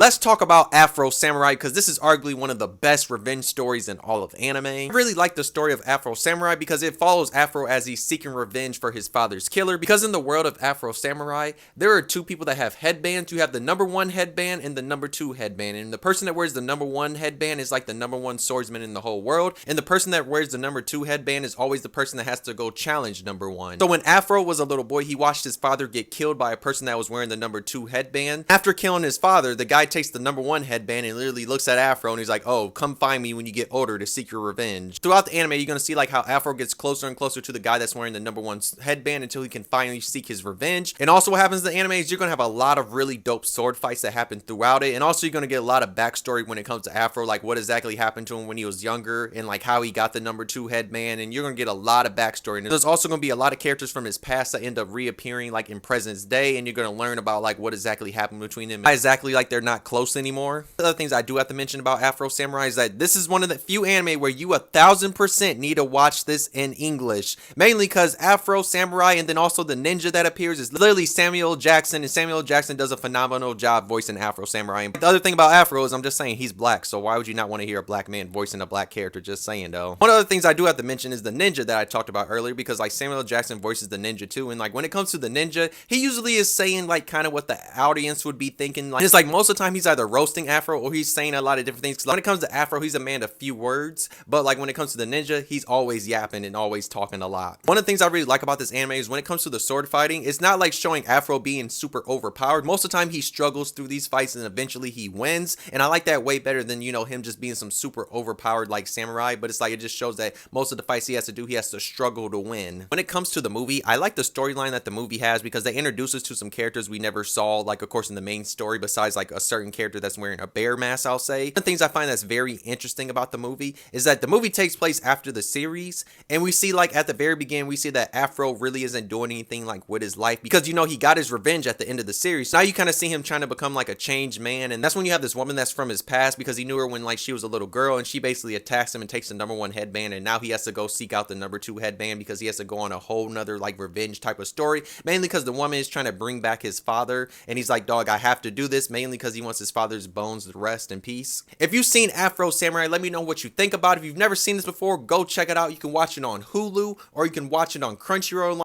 Let's talk about Afro Samurai because this is arguably one of the best revenge stories in all of anime. I really like the story of Afro Samurai because it follows Afro as he's seeking revenge for his father's killer. Because in the world of Afro Samurai, there are two people that have headbands. You have the number one headband and the number two headband. And the person that wears the number one headband is like the number one swordsman in the whole world. And the person that wears the number two headband is always the person that has to go challenge number one. So when Afro was a little boy, he watched his father get killed by a person that was wearing the number two headband. After killing his father, the guy takes the number one headband and literally looks at Afro and he's like, oh, come find me when you get older to seek your revenge. Throughout the anime, you're going to see like how Afro gets closer and closer to the guy that's wearing the number one headband until he can finally seek his revenge. And also what happens in the anime is you're going to have a lot of really dope sword fights that happen throughout it. And also you're going to get a lot of backstory when it comes to Afro, like what exactly happened to him when he was younger and like how he got the number two headband. And you're going to get a lot of backstory. And there's also going to be a lot of characters from his past that end up reappearing like in present day. And you're going to learn about like what exactly happened between them. Why exactly like they're not close anymore. The other things I do have to mention about Afro Samurai is that this is one of the few anime where you 1000% need to watch this in English. Mainly because Afro Samurai and then also the ninja that appears is literally Samuel Jackson, and Samuel Jackson does a phenomenal job voicing Afro Samurai. And the other thing about Afro is I'm just saying he's black, so why would you not want to hear a black man voicing a black character? Just saying though. One of the things I do have to mention is the ninja that I talked about earlier, because like Samuel Jackson voices the ninja too, and like when it comes to the ninja, he usually is saying like kind of what the audience would be thinking. Like it's like most of the time he's either roasting Afro or he's saying a lot of different things. Cause when it comes to Afro, he's a man of few words, but like when it comes to the ninja, he's always yapping and always talking a lot. One of the things I really like about this anime is when it comes to the sword fighting, it's not like showing Afro being super overpowered. Most of the time he struggles through these fights and eventually he wins, and I like that way better than, you know, him just being some super overpowered like samurai. But it's like it just shows that most of the fights he has to do, he has to struggle to win. When it comes to the movie, I like the storyline that the movie has because they introduce us to some characters we never saw, like of course in the main story, besides like a certain character that's wearing a bear mask, I'll say. One of the things I find that's very interesting about the movie is that the movie takes place after the series, and we see like at the very beginning, we see that Afro really isn't doing anything like with his life because, you know, he got his revenge at the end of the series. Now you kind of see him trying to become like a changed man, and that's when you have this woman that's from his past because he knew her when like she was a little girl, and she basically attacks him and takes the number one headband, and now he has to go seek out the number two headband because he has to go on a whole nother like revenge type of story, mainly because the woman is trying to bring back his father, and he's like, dog, I have to do this, mainly because he wants his father's bones to rest in peace. If you've seen Afro Samurai, let me know what you think about it. If you've never seen this before, go check it out. You can watch it on Hulu or you can watch it on Crunchyroll.